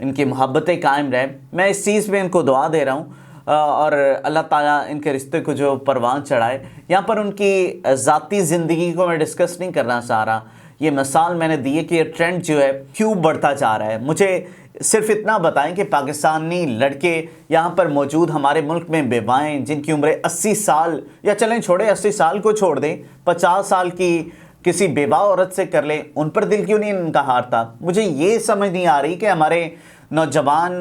ان کی محبتیں قائم رہیں. میں اس چیز میں ان کو دعا دے رہا ہوں اور اللہ تعالیٰ ان کے رشتے کو جو پروان چڑھائے. یہاں پر ان کی ذاتی زندگی کو میں ڈسکس نہیں کرنا چاہ رہا. یہ مثال میں نے دی ہے کہ یہ ٹرینڈ جو ہے کیوں بڑھتا جا رہا ہے. مجھے صرف اتنا بتائیں کہ پاکستانی لڑکے یہاں پر موجود ہمارے ملک میں بیوائیں جن کی عمریں 80 سال یا چلیں چھوڑے 80 سال کو چھوڑ دیں 50 سال کی کسی بیوہ عورت سے کر لیں, ان پر دل کیوں نہیں ان کا ہارتا. مجھے یہ سمجھ نہیں آ رہی کہ ہمارے نوجوان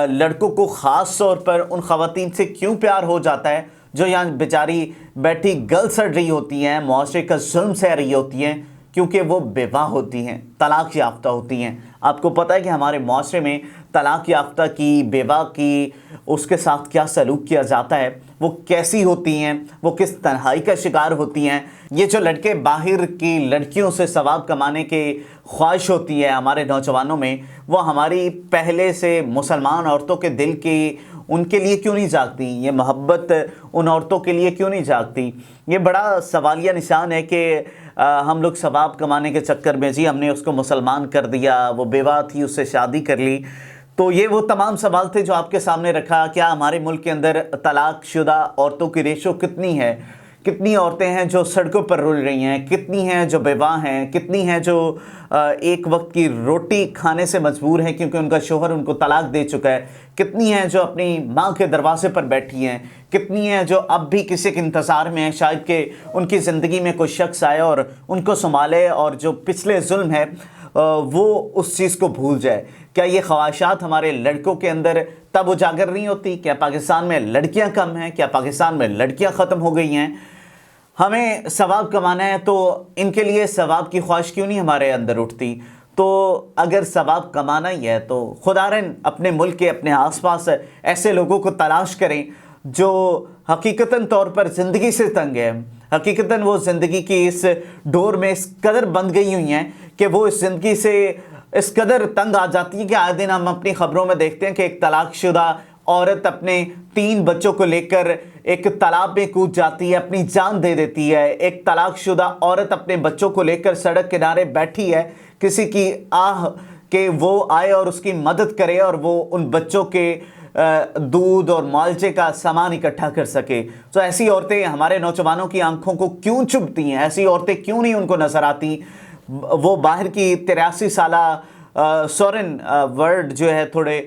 لڑکوں کو خاص طور پر ان خواتین سے کیوں پیار ہو جاتا ہے جو یہاں بیچاری بیٹھی گل سڑ رہی ہوتی ہیں, معاشرے کا ظلم سہ رہی ہوتی ہیں, کیونکہ وہ بیوہ ہوتی ہیں, طلاق یافتہ ہوتی ہیں. آپ کو پتہ ہے کہ ہمارے معاشرے میں طلاق یافتہ کی بیوہ کی اس کے ساتھ کیا سلوک کیا جاتا ہے, وہ کیسی ہوتی ہیں, وہ کس تنہائی کا شکار ہوتی ہیں. یہ جو لڑکے باہر کی لڑکیوں سے ثواب کمانے کی خواہش ہوتی ہے ہمارے نوجوانوں میں, وہ ہماری پہلے سے مسلمان عورتوں کے دل کی ان کے لیے کیوں نہیں جاگتی, یہ محبت ان عورتوں کے لیے کیوں نہیں جاگتی. یہ بڑا سوالیہ نشان ہے کہ ہم لوگ ثواب کمانے کے چکر میں جی ہم نے اس کو مسلمان کر دیا, وہ بیوہ تھی اس سے شادی کر لی. تو یہ وہ تمام سوال تھے جو آپ کے سامنے رکھا. کیا ہمارے ملک کے اندر طلاق شدہ عورتوں کی ریشو کتنی ہے, کتنی عورتیں ہیں جو سڑکوں پر رول رہی ہیں, کتنی ہیں جو بیوہ ہیں, کتنی ہیں جو ایک وقت کی روٹی کھانے سے مجبور ہیں کیونکہ ان کا شوہر ان کو طلاق دے چکا ہے, کتنی ہیں جو اپنی ماں کے دروازے پر بیٹھی ہیں, کتنی ہیں جو اب بھی کسی کے انتظار میں ہیں شاید کہ ان کی زندگی میں کوئی شخص آئے اور ان کو سنبھالے اور جو پچھلے ظلم ہے وہ اس چیز کو بھول جائے. کیا یہ خواہشات ہمارے لڑکوں کے اندر تب اجاگر نہیں ہوتی؟ کیا پاکستان میں لڑکیاں کم ہیں؟ کیا پاکستان میں لڑکیاں ختم ہو گئی ہیں؟ ہمیں ثواب کمانا ہے تو ان کے لیے ثواب کی خواہش کیوں نہیں ہمارے اندر اٹھتی؟ تو اگر ثواب کمانا ہی ہے تو خداوند اپنے ملک کے اپنے آس پاس ایسے لوگوں کو تلاش کریں جو حقیقتاً طور پر زندگی سے تنگ ہے, حقیقتاً وہ زندگی کی اس ڈور میں اس قدر بند گئی ہوئی ہیں کہ وہ اس زندگی سے اس قدر تنگ آ جاتی ہے کہ آئے دن ہم اپنی خبروں میں دیکھتے ہیں کہ ایک طلاق شدہ عورت اپنے 3 بچوں کو لے کر ایک تالاب میں کود جاتی ہے, اپنی جان دے دیتی ہے. ایک طلاق شدہ عورت اپنے بچوں کو لے کر سڑک کنارے بیٹھی ہے کسی کی آہ کہ وہ آئے اور اس کی مدد کرے اور وہ ان بچوں کے دودھ اور معالجے کا سامان اکٹھا کر سکے. تو ایسی عورتیں ہمارے نوجوانوں کی آنکھوں کو کیوں چبھتی ہیں؟ ایسی عورتیں کیوں نہیں ان کو نظر آتی؟ وہ باہر کی 83 سالہ سورن ورڈ جو ہے تھوڑے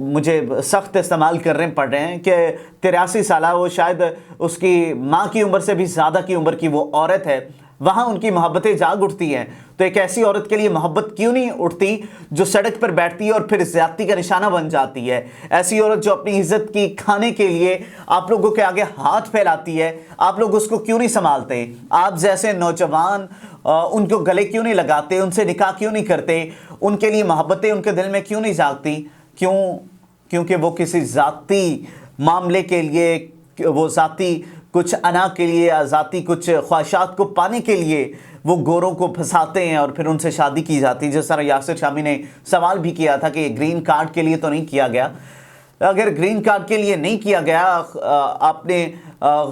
مجھے سخت استعمال کرنے پڑ رہے ہیں کہ 83 سالہ, وہ شاید اس کی ماں کی عمر سے بھی زیادہ کی عمر کی وہ عورت ہے, وہاں ان کی محبتیں جاگ اٹھتی ہیں. تو ایک ایسی عورت کے لیے محبت کیوں نہیں اٹھتی جو سڑک پر بیٹھتی ہے اور پھر زیادتی کا نشانہ بن جاتی ہے؟ ایسی عورت جو اپنی عزت کی کھانے کے لیے آپ لوگوں کے آگے ہاتھ پھیلاتی ہے, آپ لوگ اس کو کیوں نہیں سنبھالتے؟ آپ جیسے نوجوان ان کو گلے کیوں نہیں لگاتے, ان سے نکاح کیوں نہیں کرتے, ان کے لیے محبتیں ان کے دل میں کیوں نہیں جاگتی؟ کیونکہ وہ کسی ذاتی معاملے کے لیے, وہ ذاتی کچھ انا کے لیے یا ذاتی کچھ خواہشات کو پانے کے لیے وہ گوروں کو پھنساتے ہیں اور پھر ان سے شادی کی جاتی. جس طرح یاسر شامی نے سوال بھی کیا تھا کہ گرین کارڈ کے لیے تو نہیں کیا گیا. اگر گرین کارڈ کے لیے نہیں کیا گیا, آپ نے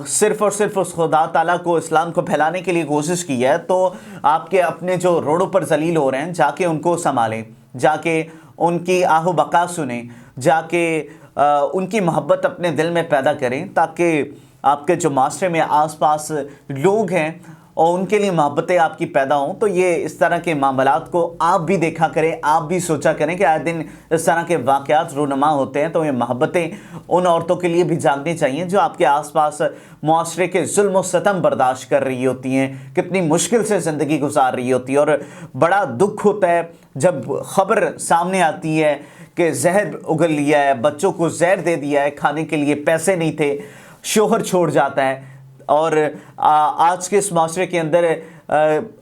صرف اور صرف اس خدا تعالیٰ کو, اسلام کو پھیلانے کے لیے کوشش کی ہے, تو آپ کے اپنے جو روڈوں پر ذلیل ہو رہے ہیں جا کے ان کو سنبھالیں, جا کے ان کی آہ و بقا سنیں, جا کے ان کی محبت اپنے دل میں پیدا کریں تاکہ آپ کے جو معاشرے میں آس پاس لوگ ہیں اور ان کے لیے محبتیں آپ کی پیدا ہوں. تو یہ اس طرح کے معاملات کو آپ بھی دیکھا کریں, آپ بھی سوچا کریں کہ آئے دن اس طرح کے واقعات رونما ہوتے ہیں. تو یہ محبتیں ان عورتوں کے لیے بھی جاگنی چاہیے جو آپ کے آس پاس معاشرے کے ظلم و ستم برداشت کر رہی ہوتی ہیں, کتنی مشکل سے زندگی گزار رہی ہوتی ہے. اور بڑا دکھ ہوتا ہے جب خبر سامنے آتی ہے کہ زہر اگل لیا ہے, بچوں کو زہر دے دیا ہے, کھانے کے لیے پیسے نہیں تھے, شوہر چھوڑ جاتا ہے. اور آج کے اس معاشرے کے اندر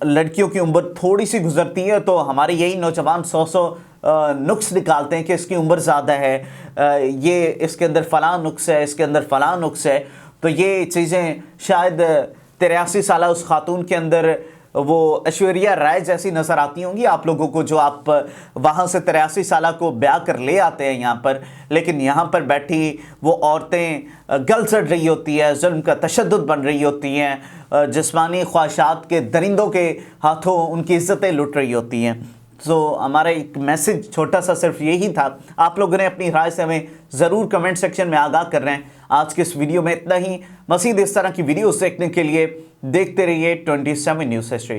لڑکیوں کی عمر تھوڑی سی گزرتی ہے تو ہمارے یہی نوجوان 100 نقص نکالتے ہیں کہ اس کی عمر زیادہ ہے, یہ اس کے اندر فلاں نقص ہے, اس کے اندر فلاں نقص ہے. تو یہ چیزیں شاید 83 سالہ اس خاتون کے اندر وہ ایشوریہ رائے جیسی نظر آتی ہوں گی آپ لوگوں کو, جو آپ وہاں سے 83 سالہ کو بیاہ کر لے آتے ہیں یہاں پر, لیکن یہاں پر بیٹھی وہ عورتیں گل سڑ رہی ہوتی ہے, ظلم کا تشدد بن رہی ہوتی ہیں, جسمانی خواہشات کے درندوں کے ہاتھوں ان کی عزتیں لٹ رہی ہوتی ہیں. تو ہمارا ایک میسج چھوٹا سا صرف یہی تھا. آپ لوگوں نے اپنی رائے سے ہمیں ضرور کمنٹ سیکشن میں آگاہ کر رہے ہیں. آج کے اس ویڈیو میں اتنا ہی. مزید اس طرح کی ویڈیوز دیکھنے کے لیے دیکھتے رہیے 27 نیوز ہسٹری.